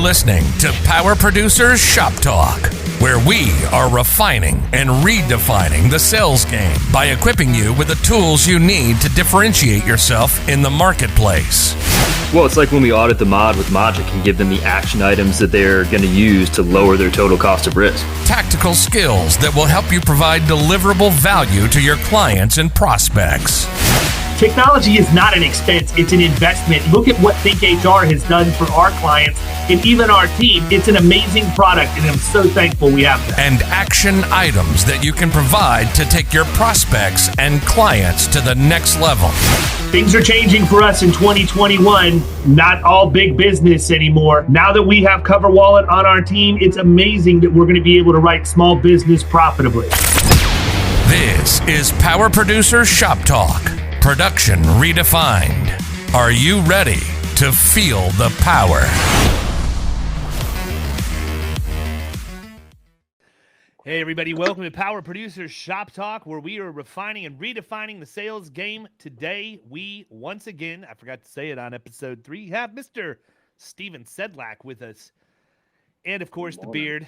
listening to Power Producers Shop Talk, where we are refining and redefining the sales game by equipping you with the tools you need to differentiate yourself in the marketplace. Well, it's like when we audit the mod with Logic and give them the action items that they're going to use to lower their total cost of risk. Tactical skills that will help you provide deliverable value to your clients and prospects. Technology is not an expense, it's an investment. Look at what Think HR has done for our clients and even our team. It's an amazing product, and I'm so thankful we have that. And action items that you can provide to take your prospects and clients to the next level. Things are changing for us in 2021. Not all big business anymore. Now that we have CoverWallet on our team, it's amazing that we're going to be able to write small business profitably. This is Power Producers Shop Talk. Production redefined. Are you ready to feel the power? Hey everybody, welcome to Power Producers Shop Talk, where we are refining and redefining the sales game. Today, we once again, I forgot to say it on episode 3, have Mr. Steven Sedlak with us. And of course, the beard.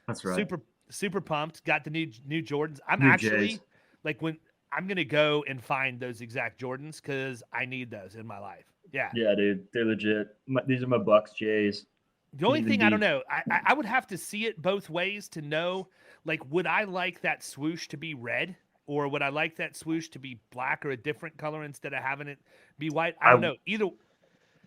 That's right. Super pumped. Got the new Jordans. I'm New actually J's. I'm going to go and find those exact Jordans because I need those in my life. Yeah. Yeah, dude. They're legit. These are my Bucks J's. The only thing I don't know, I would have to see it both ways to know, like, would I like that swoosh to be red, or would I like that swoosh to be black or a different color instead of having it be white? I don't know. Either.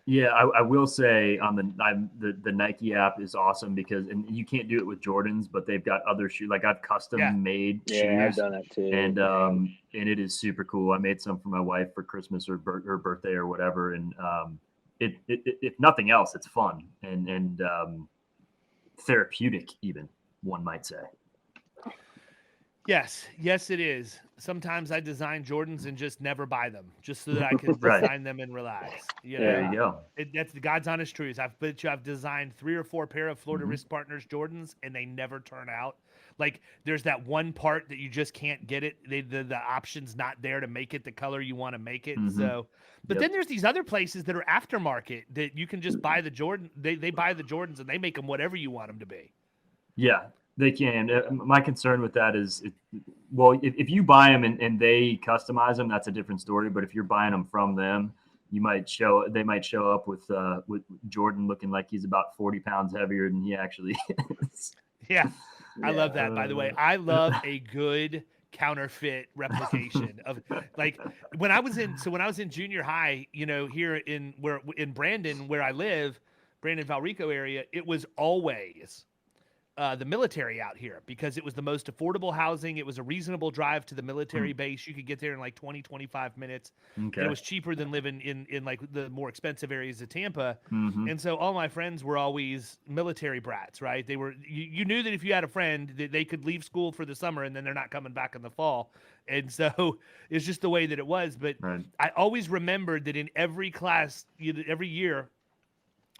Yeah, I will say on the Nike app is awesome because, and you can't do it with Jordans, but they've got other shoes. Like I've custom made shoes. Yeah, I've done it too. And it is super cool. I made some for my wife for Christmas or her birthday or whatever. And it if nothing else, it's fun and therapeutic, even one might say. Yes, it is. Sometimes I design Jordans and just never buy them, just so that I can Right. design them and relax. You know? There you go. That's the God's honest truth. I've designed 3 or 4 pair of Florida Risk Partners Jordans, and they never turn out. Like there's that one part that you just can't get it. The option's not there to make it the color you want to make it. So, but then there's these other places that are aftermarket that you can just buy the Jordan. They buy the Jordans and they make them whatever you want them to be. Yeah, they can. My concern with that is, if you buy them and they customize them, that's a different story. But if you're buying them from them, they might show up with Jordan looking like he's about 40 pounds heavier than he actually is. Yeah. I love that, by the way. I love a good counterfeit replication of, like, when I was in junior high, you know, here in Brandon, where I live, Brandon Valrico area, it was always the military out here because it was the most affordable housing. It was a reasonable drive to the military base. You could get there in like 20, 25 minutes. Okay. And it was cheaper than living in like the more expensive areas of Tampa. And so all my friends were always military brats, right? They were, you knew that if you had a friend that they could leave school for the summer and then they're not coming back in the fall. And so it's just the way that it was. But I always remembered that in every class, every year,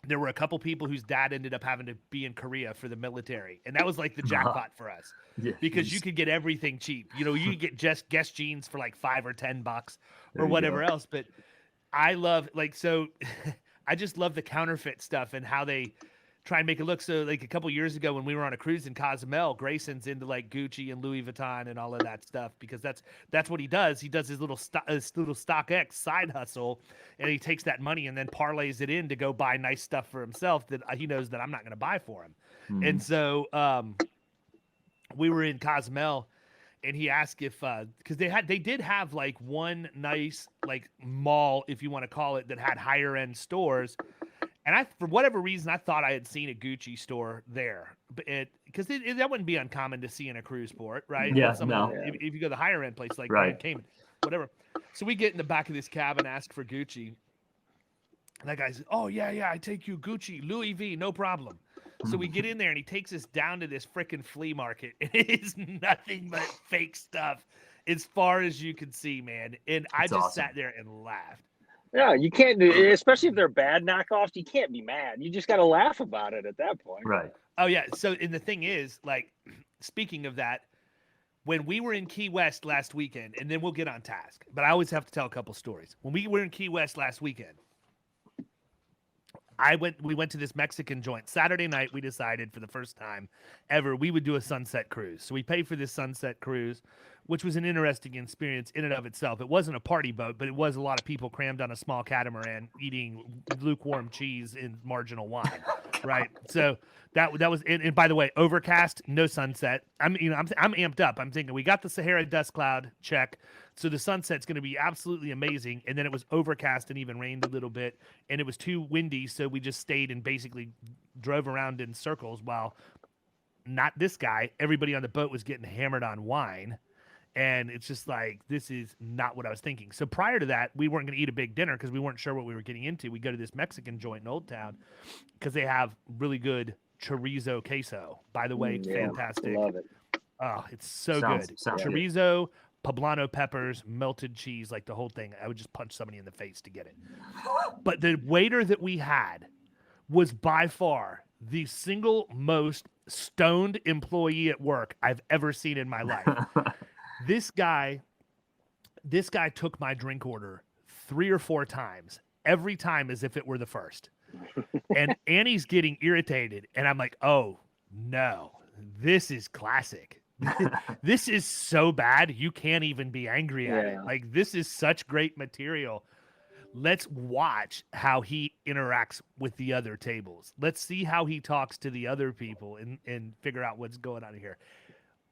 there were a couple people whose dad ended up having to be in Korea for the military. And that was like the jackpot for us because you could get everything cheap. You know, you could get just Guess jeans for like $5 or $10 or whatever else. But I love I just love the counterfeit stuff and how they try and make it look. So like a couple years ago when we were on a cruise in Cozumel, Grayson's into like Gucci and Louis Vuitton and all of that stuff because that's what he does. He does his little StockX side hustle, and he takes that money and then parlays it in to go buy nice stuff for himself that he knows that I'm not going to buy for him. And so we were in Cozumel, and he asked if because they did have like one nice like mall, if you want to call it, that had higher end stores. And for whatever reason, I thought I had seen a Gucci store there, but because that wouldn't be uncommon to see in a cruise port, right? Yeah, If you go to the higher end place like Right. Cayman, whatever. So we get in the back of this cab and ask for Gucci. And that guy says, "Oh yeah, I take you Gucci, Louis V, no problem." So we get in there and he takes us down to this freaking flea market. And it is nothing but fake stuff as far as you can see, man. And I just sat there and laughed. Yeah, you can't do, especially if they're bad knockoffs. You can't be mad. You just got to laugh about it at that point. Right. Oh yeah. So, and the thing is, like, speaking of that, when we were in Key West last weekend, and then we'll get on task, but I always have to tell a couple stories. When we were in Key West last weekend, we went to this Mexican joint. Saturday night, we decided for the first time ever we would do a sunset cruise. So we paid for this sunset cruise, which was an interesting experience in and of itself. It wasn't a party boat, but it was a lot of people crammed on a small catamaran eating lukewarm cheese and marginal wine, right? So that was, and by the way, overcast, no sunset. I'm amped up. I'm thinking we got the Sahara dust cloud check, so the sunset's going to be absolutely amazing. And then it was overcast and even rained a little bit, and it was too windy, so we just stayed and basically drove around in circles while not this guy. Everybody on the boat was getting hammered on wine. And it's just like, this is not what I was thinking. So prior to that, we weren't going to eat a big dinner because we weren't sure what we were getting into. We go to this Mexican joint in Old Town because they have really good chorizo queso. By the way, fantastic. Love it. Oh, it's so Sounds good. good. Chorizo, poblano peppers, melted cheese, like the whole thing. I would just punch somebody in the face to get it. But the waiter that we had was by far the single most stoned employee at work I've ever seen in my life. This guy took my drink order 3 or 4 times, every time as if it were the first. And Annie's getting irritated, and I'm like, oh, no, this is classic. This is so bad, you can't even be angry at it. Like, this is such great material. Let's watch how he interacts with the other tables. Let's see how he talks to the other people and figure out what's going on here.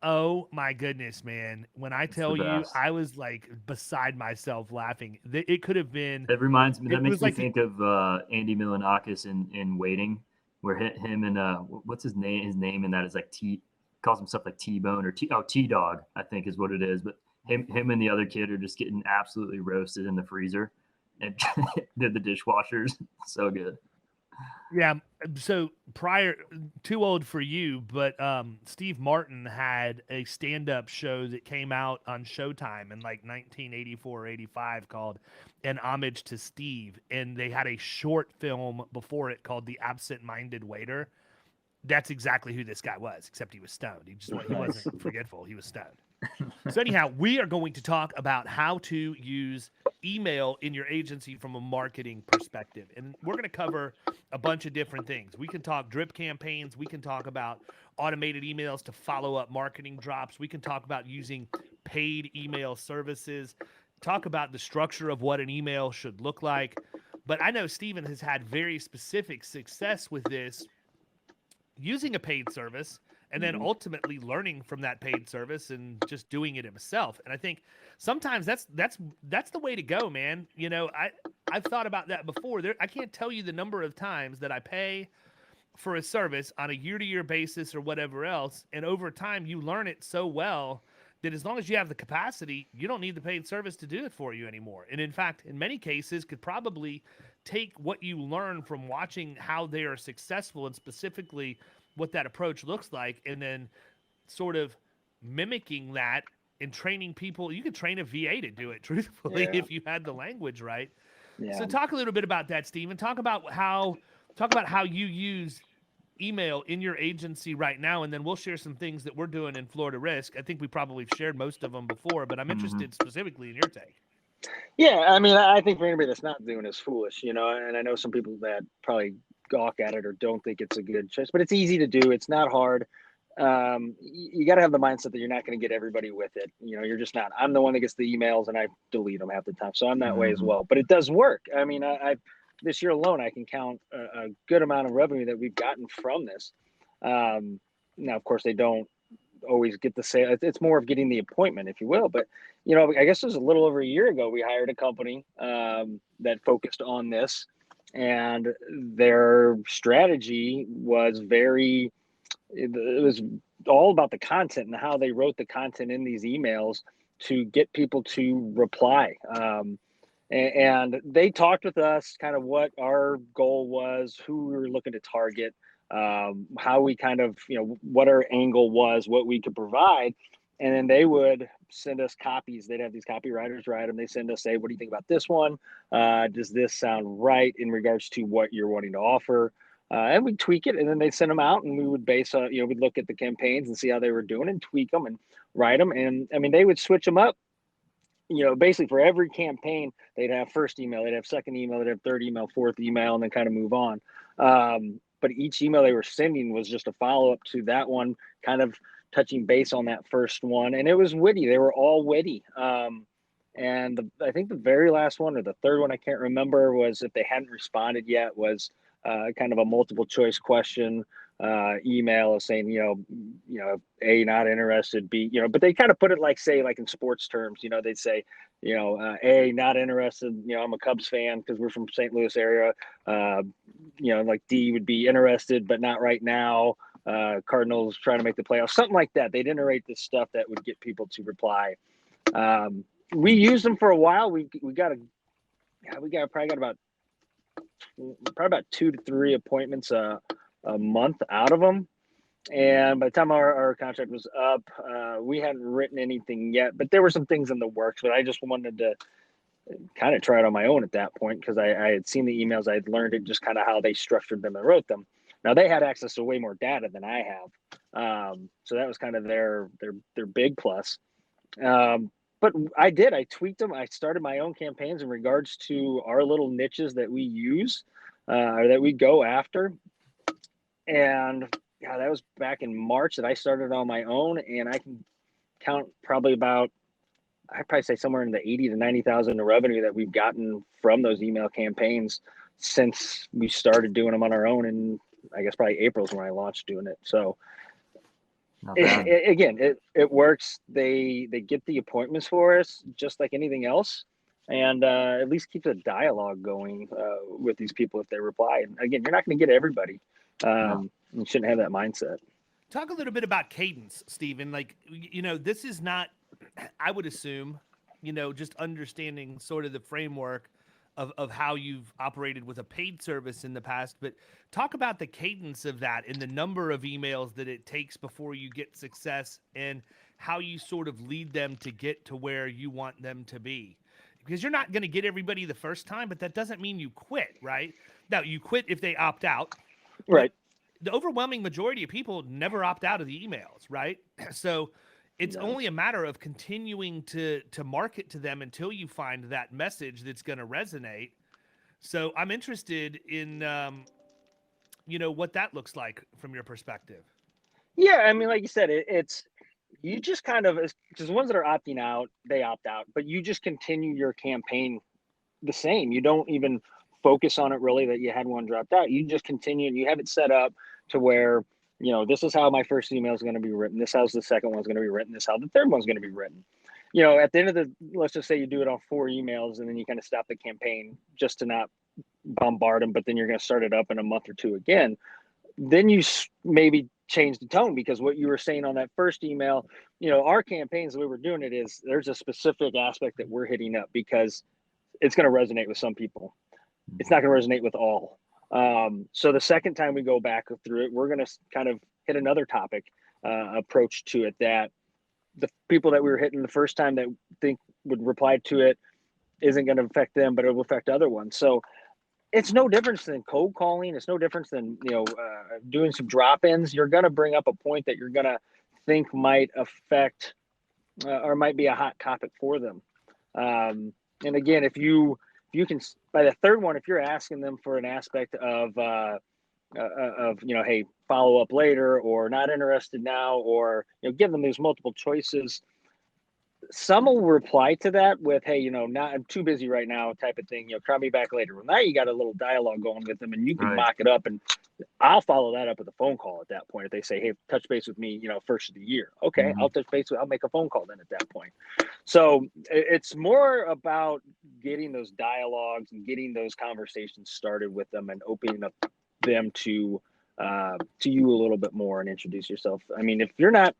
Oh my goodness, man. When I tell you, I was like beside myself laughing. It could have been. It reminds me, that makes me think of Andy Milonakis in Waiting, where him and what's his name? His name in that is like calls himself like T-Bone or T-Dog, I think is what it is. But him and the other kid are just getting absolutely roasted in the freezer and did the dishwashers. So good. Yeah. So too old for you, but Steve Martin had a stand-up show that came out on Showtime in like 1984 or 85 called An Homage to Steve. And they had a short film before it called The Absent-Minded Waiter. That's exactly who this guy was, except he was stoned. He wasn't forgetful. He was stoned. So anyhow, we are going to talk about how to use email in your agency from a marketing perspective. And we're going to cover a bunch of different things. We can talk drip campaigns. We can talk about automated emails to follow up marketing drops. We can talk about using paid email services, talk about the structure of what an email should look like. But I know Steven has had very specific success with this using a paid service and then ultimately learning from that paid service and just doing it himself. And I think sometimes that's the way to go, man. You know, I've thought about that before. I can't tell you the number of times that I pay for a service on a year-to-year basis or whatever else, and over time you learn it so well that as long as you have the capacity, you don't need the paid service to do it for you anymore. And in fact, in many cases, could probably take what you learn from watching how they are successful and specifically what that approach looks like, and then sort of mimicking that and training people. You could train a VA to do it, truthfully, if you had the language right. Yeah. So talk a little bit about that, Stephen. Talk about how you use email in your agency right now, and then we'll share some things that we're doing in Florida Risk. I think we probably shared most of them before, but I'm interested specifically in your take. Yeah, I mean, I think for anybody that's not doing is foolish, you know, and I know some people that probably gawk at it or don't think it's a good choice, but it's easy to do. It's not hard. You got to have the mindset that you're not going to get everybody with it. You know, you're just not. I'm the one that gets the emails and I delete them half the time. So I'm that way as well, but it does work. I mean, I this year alone, I can count a good amount of revenue that we've gotten from this. Now, of course, they don't always get the sale. It's more of getting the appointment, if you will. But, you know, I guess it was a little over a year ago, we hired a company that focused on this, and their strategy was it was all about the content and how they wrote the content in these emails to get people to reply. And they talked with us kind of what our goal was, who we were looking to target, how we kind of, you know, what our angle was, what we could provide. And then they would send us copies. They'd have these copywriters write them. They send us, say, what do you think about this one? Does this sound right in regards to what you're wanting to offer? And we'd tweak it, and then they'd send them out, and we would base on, you know, we'd look at the campaigns and see how they were doing and tweak them and write them. And I mean, they would switch them up basically for every campaign, they'd have first email, they'd have second email, they'd have third email, fourth email, and then kind of move on. But each email they were sending was just a follow-up to that one, kind of touching base on that first one. And it was witty. They were all witty. And I think the very last one, or the third one, I can't remember, was if they hadn't responded yet, was kind of a multiple choice question email saying, A, not interested, B, but they kind of put it like, say, like in sports terms, they'd say, A, not interested, I'm a Cubs fan because we're from St. Louis area. Like D would be interested, but not right now. Cardinals trying to make the playoffs, something like that. They'd iterate this stuff that would get people to reply. We used them for a while. We probably got about 2 to 3 appointments a month out of them. And by the time our contract was up, we hadn't written anything yet, but there were some things in the works, but I just wanted to kind of try it on my own at that point, because I had seen the emails. I had learned it just kind of how they structured them and wrote them. Now they had access to way more data than I have. So that was kind of their big plus. But I tweaked them. I started my own campaigns in regards to our little niches that we use, or that we go after. And yeah, that was back in March that I started on my own, and I can count I'd probably say somewhere in the 80 to 90,000 in revenue that we've gotten from those email campaigns since we started doing them on our own. And I guess probably April's when I launched doing it. So it works. They get the appointments for us just like anything else, and at least keeps a dialogue going with these people if they reply. And again, you're not going to get everybody. You shouldn't have that mindset. Talk a little bit about cadence, Stephen. Like, this is not, I would assume, just understanding sort of the framework of how you've operated with a paid service in the past, but talk about the cadence of that and the number of emails that it takes before you get success, and how you sort of lead them to get to where you want them to be. Because you're not going to get everybody the first time, but that doesn't mean you quit, right? Now, you quit if they opt out. Right. The overwhelming majority of people never opt out of the emails, right? So it's only a matter of continuing to market to them until you find that message that's going to resonate. So I'm interested in, what that looks like from your perspective. Yeah, I mean, like you said, it's you just kind of, because the ones that are opting out, they opt out, but you just continue your campaign the same. You don't even focus on it really that you had one dropped out. You just continue, and you have it set up to where, this is how my first email is going to be written. This is how the second one's going to be written. This is how the third one's going to be written. At the end of let's just say you do it on 4 emails, and then you kind of stop the campaign just to not bombard them, but then you're going to start it up in a month or 2 again. Then you maybe change the tone, because what you were saying on that first email, our campaigns, the way we're doing it is there's a specific aspect that we're hitting up because it's going to resonate with some people. It's not going to resonate with all. So the second time we go back through it, we're going to kind of hit another topic approach to it that the people that we were hitting the first time that think would reply to it isn't going to affect them, but it will affect other ones. So it's no difference than cold calling. It's no difference than, doing some drop-ins. You're going to bring up a point that you're going to think might affect or might be a hot topic for them. And again, if you can, by the third one, if you're asking them for an aspect of hey, follow up later, or not interested now, or give them these multiple choices, some will reply to that with, hey, I'm too busy right now, type of thing. Try me back later. Well, now you got a little dialogue going with them, and you can mock it up, and I'll follow that up with a phone call at that point. If they say, hey, touch base with me, first of the year. Okay, I'll touch base I'll make a phone call then at that point. So it's more about getting those dialogues and getting those conversations started with them, and opening up them to you a little bit more, and introduce yourself. I mean, if you're not,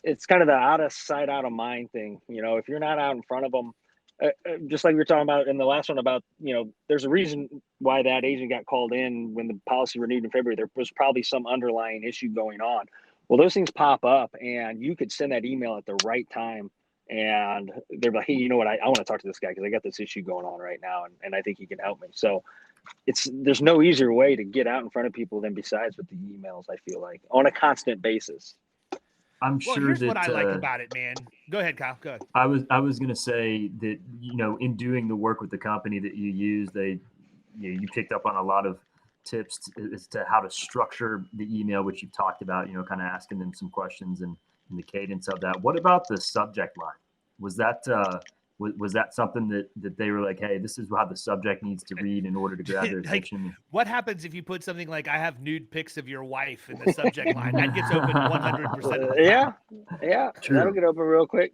it's kind of the out of sight, out of mind thing. If you're not out in front of them, just like we were talking about in the last one about, there's a reason why that agent got called in when the policy renewed in February. There was probably some underlying issue going on. Well, those things pop up, and you could send that email at the right time, and they're like, hey, you know what? I want to talk to this guy because I got this issue going on right now, and I think he can help me. So there's no easier way to get out in front of people than besides with the emails, I feel like, on a constant basis. I'm Well, sure here's that what I like about it, man. Go ahead, Kyle. Go ahead. I was going to say that, in doing the work with the company that you use, you picked up on a lot of tips as to how to structure the email, which you've talked about, kind of asking them some questions and the cadence of that. What about the subject line? Was that was that something that they were like, hey, this is how the subject needs to read in order to grab their attention? What happens if you put something like, I have nude pics of your wife in the subject line? That gets open 100% of the time. Yeah. True. That'll get open real quick.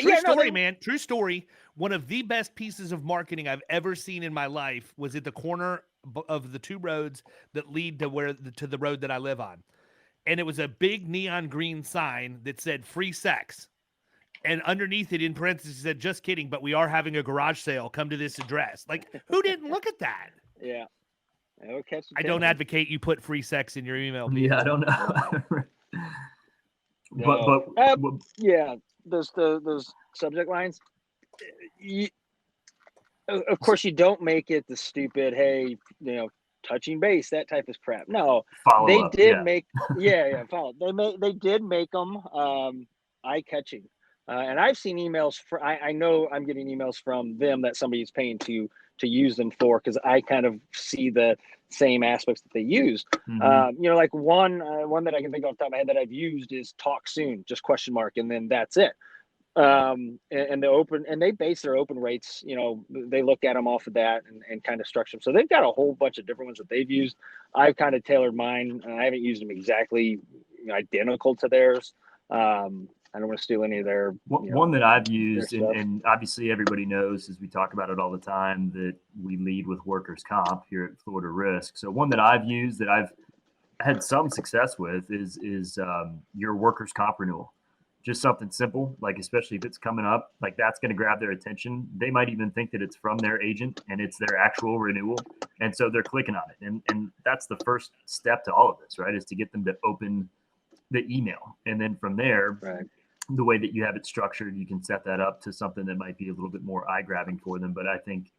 True story, man. True story. One of the best pieces of marketing I've ever seen in my life was at the corner of the two roads that lead to the road that I live on. And it was a big neon green sign that said free sex. And underneath it, in parentheses, said, just kidding, but we are having a garage sale. Come to this address. Like, who didn't look at that? Yeah. I don't advocate you put free sex in your email. People. Yeah, I don't know. No. But yeah, those subject lines. Of course, you don't make it the stupid, hey, touching base, that type of crap. No, they did make, follow. They did make them eye catching. And I've seen emails I know I'm getting emails from them that somebody's paying to use them for, because I kind of see the same aspects that they use. Mm-hmm. Like one that I can think off the top of my head that I've used is talk soon, just question mark, and then that's it. And they base their open rates, they look at them off of that and kind of structure them. So they've got a whole bunch of different ones that they've used. I've kind of tailored mine. I haven't used them exactly identical to theirs. I don't want to steal any of their. One that I've used, and obviously everybody knows, as we talk about it all the time, that we lead with workers' comp here at Florida Risk. So one that I've used that I've had some success with is your workers' comp renewal. Just something simple, like especially if it's coming up, like that's going to grab their attention. They might even think that it's from their agent and it's their actual renewal. And so they're clicking on it. And that's the first step to all of this, right? Is to get them to open the email. And then from there, right, the way that you have it structured, you can set that up to something that might be a little bit more eye-grabbing for them. But I think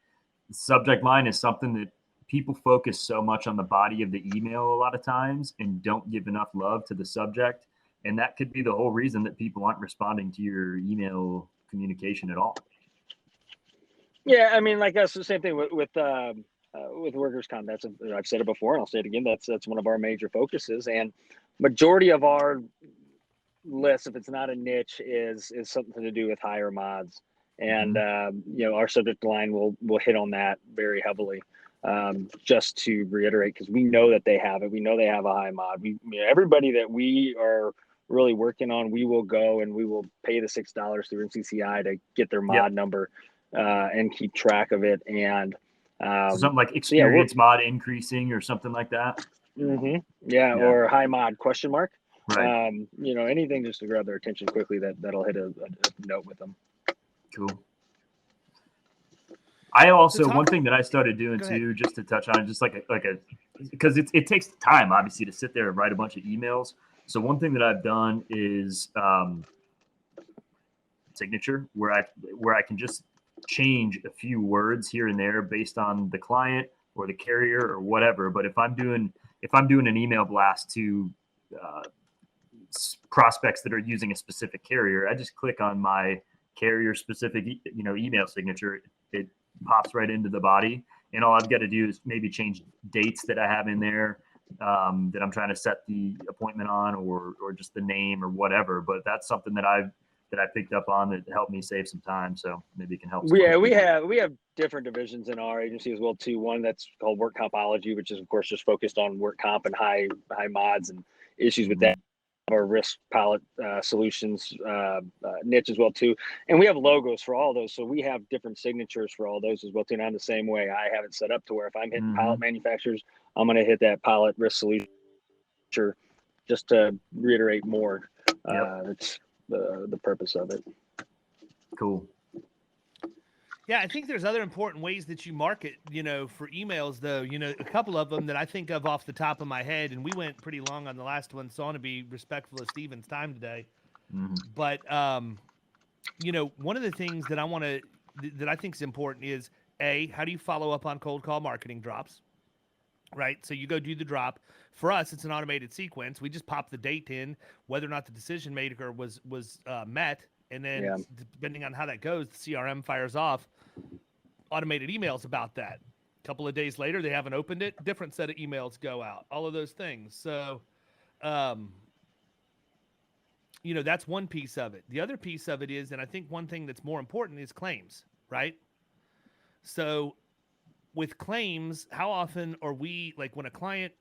the subject line is something that people focus so much on the body of the email a lot of times and don't give enough love to the subject. And that could be the whole reason that people aren't responding to your email communication at all. Yeah, I mean, like that's the same thing with workers' comp. I've said it before, and I'll say it again. That's one of our major focuses, and majority of our list, if it's not a niche, is something to do with higher mods, and our subject line will hit on that very heavily. Just to reiterate, because we know that they have it. We know they have a high mod. Everybody that we are really working on, we will go and we will pay the $6 through MCCI to get their mod number and keep track of it. And so something like experience mod increasing or something like that. Or high mod question mark. Right. Anything just to grab their attention quickly that'll hit a note with them. Cool. I also, one thing that I started doing too, just to touch on, just because it takes time, obviously, to sit there and write a bunch of emails. So one thing that I've done is signature, where I can just change a few words here and there based on the client or the carrier or whatever. But if I'm doing an email blast to prospects that are using a specific carrier, I just click on my carrier specific email signature. It pops right into the body, and all I've got to do is maybe change dates that I have in there that I'm trying to set the appointment on, or just the name or whatever. But that's something that I picked up on that helped me save some time. So maybe it can help. Yeah, we have different divisions in our agency as well too. One that's called work compology, which is of course just focused on work comp and high mods and issues with that. Our risk palette solutions niche as well too, and we have logos for all those, so we have different signatures for all those as well too. And I'm the same way. I have it set up to where if I'm hitting pallet manufacturers, I'm going to hit that pallet risk solution. Just to reiterate more, that's the purpose of it. Cool. Yeah, I think there's other important ways that you market, for emails, though. A couple of them that I think of off the top of my head, and we went pretty long on the last one, so I want to be respectful of Steven's time today. But, one of the things that I think is important is, A, how do you follow up on cold call marketing drops? right? So you go do the drop. For us, it's an automated sequence. We just pop the date in, whether or not the decision maker was met, and then depending on how that goes, the CRM fires off automated emails about that. A couple of days later, they haven't opened it, different set of emails go out, all of those things. So, that's one piece of it. The other piece of it is, and I think one thing that's more important is claims, right? So with claims, how often are we, like when a client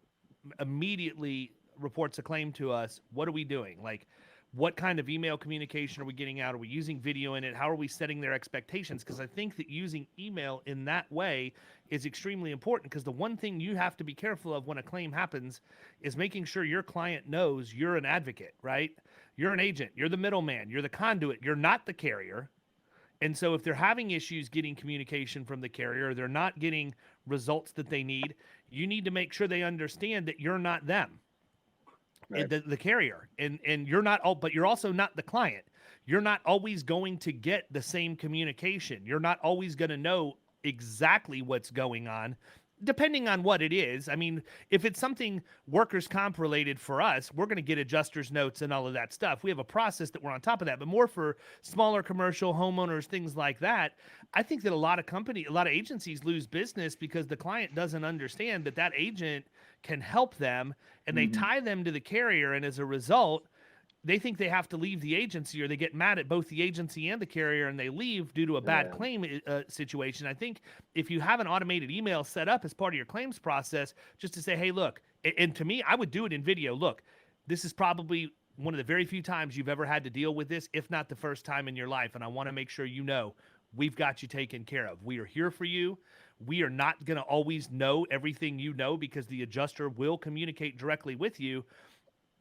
immediately reports a claim to us, what are we doing? Like, what kind of email communication are we getting out? Are we using video in it? How are we setting their expectations? Because I think that using email in that way is extremely important, because the one thing you have to be careful of when a claim happens is making sure your client knows you're an advocate, right? You're an agent. You're the middleman. You're the conduit. You're not the carrier. And so if they're having issues getting communication from the carrier, they're not getting results that they need, you need to make sure they understand that you're not them. Right. The carrier, and you're not all, but you're also not the client. You're not always going to get the same communication. You're not always going to know exactly what's going on, depending on what it is. I mean, if it's something workers' comp related for us, we're going to get adjuster's notes and all of that stuff. We have a process that we're on top of that, but more for smaller commercial homeowners, things like that. I think that a lot of agencies lose business because the client doesn't understand that that agent can help them, and they tie them to the carrier. And as a result, they think they have to leave the agency, or they get mad at both the agency and the carrier and they leave due to a bad claim situation. I think if you have an automated email set up as part of your claims process, just to say, hey, look, and to me, I would do it in video. Look, this is probably one of the very few times you've ever had to deal with this, if not the first time in your life. And I want to make sure you know we've got you taken care of. We are here for you. We are not going to always know everything you know, because the adjuster will communicate directly with you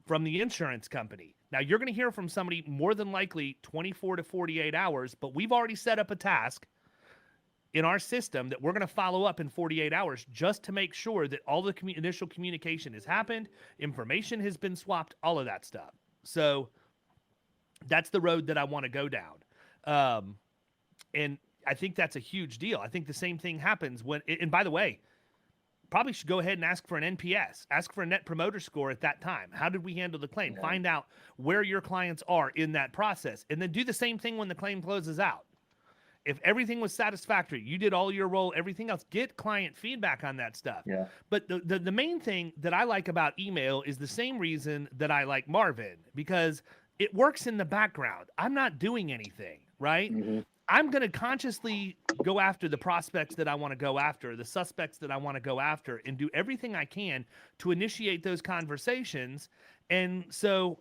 from the insurance company. Now, you're going to hear from somebody more than likely 24 to 48 hours, but we've already set up a task in our system that we're going to follow up in 48 hours just to make sure that all the initial communication has happened, information has been swapped, all of that stuff. So that's the road that I want to go down. And I think that's a huge deal. I think the same thing happens when, and by the way, probably should go ahead and ask for an NPS, ask for a net promoter score at that time. How did we handle the claim? Yeah. Find out where your clients are in that process, and then do the same thing when the claim closes out. If everything was satisfactory, you did all your role, everything else, get client feedback on that stuff. Yeah. But the main thing that I like about email is the same reason that I like Marvin, because it works in the background. I'm not doing anything, right? Mm-hmm. I'm going to consciously go after the prospects that I want to go after, the suspects that I want to go after, and do everything I can to initiate those conversations. And so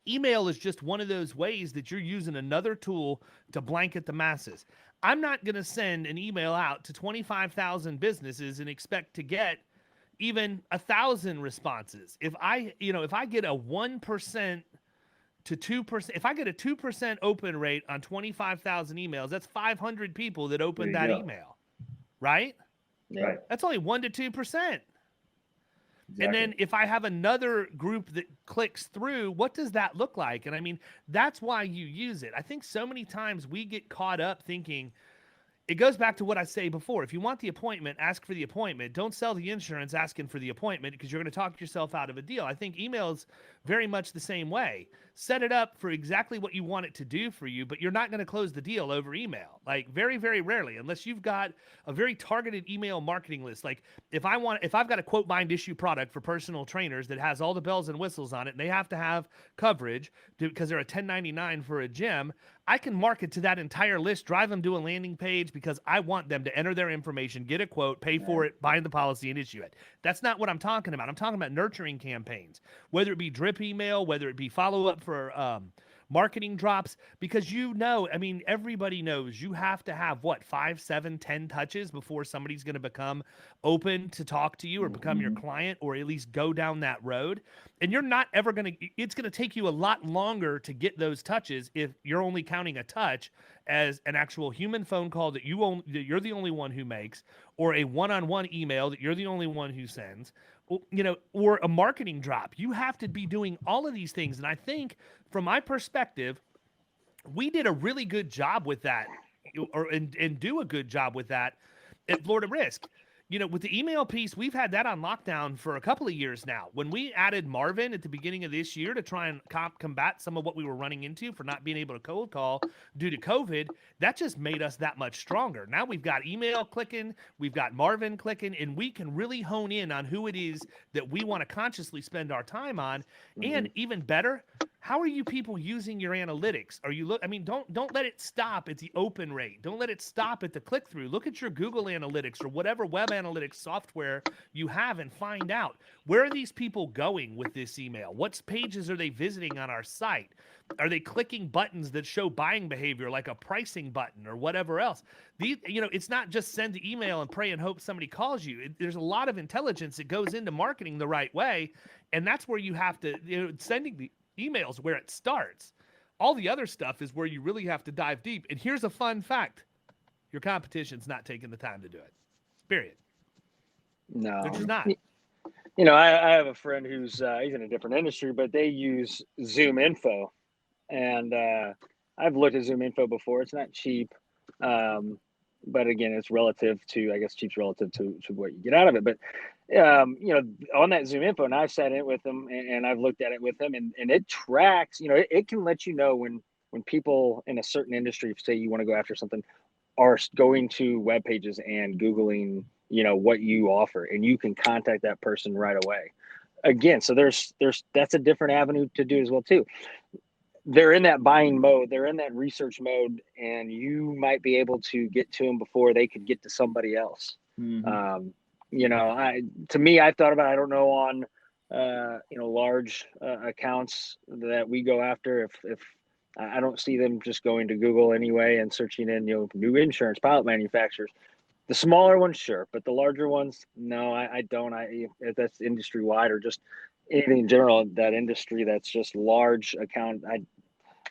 email is just one of those ways that you're using another tool to blanket the masses. I'm not going to send an email out to 25,000 businesses and expect to get even 1,000 responses. If I get a 1% to 2%, if I get a 2% open rate on 25,000 emails, that's 500 people that opened that email, right? Right. That's only 1 to 2%. Exactly. And then if I have another group that clicks through, what does that look like? And I mean, that's why you use it. I think so many times we get caught up thinking, it goes back to what I say before. If you want the appointment, ask for the appointment. Don't sell the insurance asking for the appointment, because you're going to talk yourself out of a deal. I think email is very much the same way. Set it up for exactly what you want it to do for you, but you're not going to close the deal over email. Like very, very rarely, unless you've got a very targeted email marketing list. Like if I've got a quote bind issue product for personal trainers that has all the bells and whistles on it, and they have to have coverage because they're a 1099 for a gym, I can market to that entire list, drive them to a landing page, because I want them to enter their information, get a quote, pay for it, bind the policy, and issue it. That's not what I'm talking about. I'm talking about nurturing campaigns, whether it be drip email, whether it be follow-up for marketing drops, because everybody knows you have to have 5, 7, 10 touches before somebody's going to become open to talk to you or become your client, or at least go down that road. And you're not ever it's going to take you a lot longer to get those touches if you're only counting a touch as an actual human phone call that you're the only one who makes, or a one-on-one email that you're the only one who sends, or a marketing drop. You have to be doing all of these things. And I think from my perspective, we did a really good job with that, and do a good job with that at Florida Risk. with the email piece, we've had that on lockdown for a couple of years now. When we added Marvin at the beginning of this year to try and combat some of what we were running into for not being able to cold call due to COVID, that just made us that much stronger. Now we've got email clicking, we've got Marvin clicking, and we can really hone in on who it is that we want to consciously spend our time on. And even better, how are you people using your analytics? Are you don't let it stop at the open rate. Don't let it stop at the click through. Look at your Google Analytics or whatever web analytics software you have and find out, where are these people going with this email? What pages are they visiting on our site? Are they clicking buttons that show buying behavior, like a pricing button or whatever else? It's not just send the email and pray and hope somebody calls you. There's a lot of intelligence that goes into marketing the right way, and that's where you have to, sending the emails where it starts. All the other stuff is where you really have to dive deep. And here's a fun fact: your competition's not taking the time to do it. Period. No, they're just not. I have a friend who's he's in a different industry, but they use Zoom Info, and I've looked at Zoom Info before. It's not cheap, but again, it's relative to, I guess, cheap's relative to what you get out of it. But on that Zoom Info, and I've sat in it with them, and I've looked at it with them, and it tracks. It can let you know when people in a certain industry, say you want to go after something, are going to web pages and Googling, what you offer, and you can contact that person right away. Again, so that's a different avenue to do as well too. They're in that buying mode, they're in that research mode, and you might be able to get to them before they could get to somebody else. To me, I've thought about, I don't know, on large accounts that we go after, if I don't see them just going to Google anyway and searching in, new insurance pilot manufacturers. The smaller ones, sure, but the larger ones, no, I don't. If that's industry wide or just anything in general, that industry that's just large account,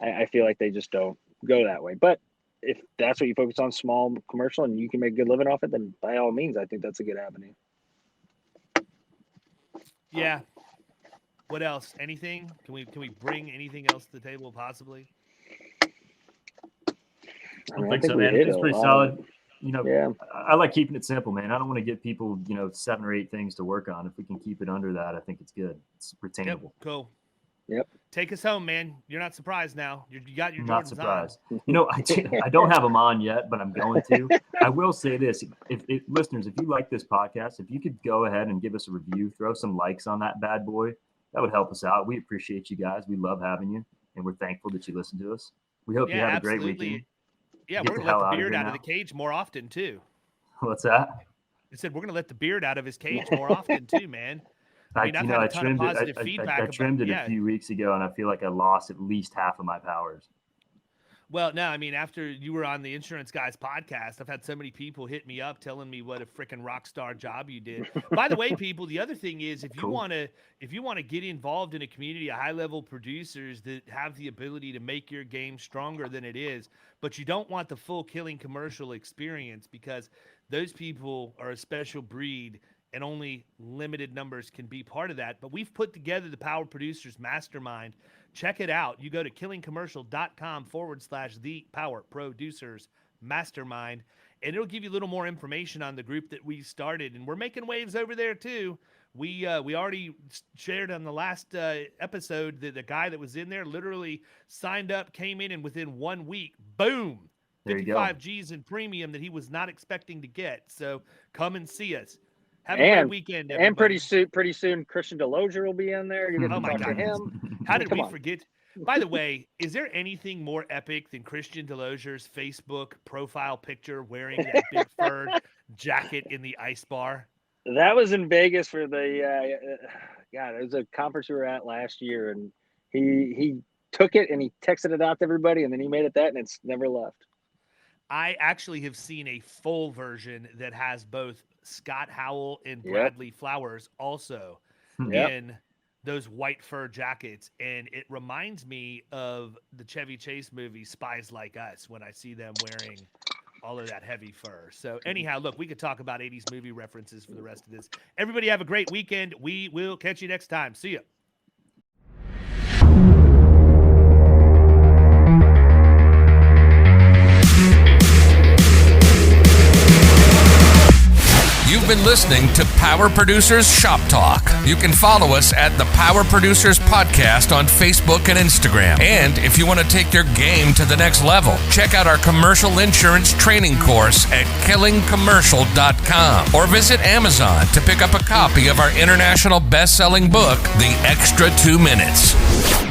I feel like they just don't go that way. But if that's what you focus on, small commercial, and you can make a good living off it, then by all means, I think that's a good avenue. Yeah. What else? Anything? Can we bring anything else to the table possibly? I think so, man. It's pretty solid. I like keeping it simple, man. I don't want to give people, 7 or 8 things to work on. If we can keep it under that, I think it's good. It's retainable. Yep, cool. Yep. Take us home, man. You're not surprised now. You got your Jordans not surprised. On. I don't have them on yet, but I'm going to. I will say this: if listeners, if you like this podcast, if you could go ahead and give us a review, throw some likes on that bad boy, that would help us out. We appreciate you guys. We love having you, and we're thankful that you listen to us. We hope you have a great weekend. Yeah, we're going to let the beard out of the cage more often, too. What's that? I said we're going to let the beard out of his cage more often, too, man. I trimmed it a few weeks ago, and I feel like I lost at least half of my powers. Well, no, after you were on the Insurance Guys podcast, I've had so many people hit me up telling me what a freaking rock star job you did. By the way, people, the other thing is, if you want to get involved in a community of high-level producers that have the ability to make your game stronger than it is, but you don't want the full killing commercial experience, because those people are a special breed and only limited numbers can be part of that. But we've put together the Power Producers Mastermind. Check it out. You go to killingcommercial.com/the Power Producers Mastermind, and it'll give you a little more information on the group that we started. And we're making waves over there too. We already shared on the last episode that the guy that was in there literally signed up, came in, and within 1 week, boom, 55 G's in premium that he was not expecting to get. So come and see us. Have a great weekend, everybody. And pretty soon, Christian Delozier will be in there. You're going to talk to him. How did we forget? By the way, is there anything more epic than Christian Delozier's Facebook profile picture wearing that big fur jacket in the ice bar? That was in Vegas for the it was a conference we were at last year, and he took it and he texted it out to everybody, and then he made it that, and it's never left. I actually have seen a full version that has both Scott Howell and Bradley Flowers also in those white fur jackets, and it reminds me of the Chevy Chase movie Spies Like Us when I see them wearing all of that heavy fur. So anyhow, look, we could talk about 80s movie references for the rest of this. Everybody have a great weekend. We will catch you next time. See ya. You've been listening to Power Producers Shop Talk. You can follow us at the Power Producers Podcast on Facebook and Instagram. And if you want to take your game to the next level, check out our commercial insurance training course at killingcommercial.com or visit Amazon to pick up a copy of our international best-selling book, The Extra 2 Minutes.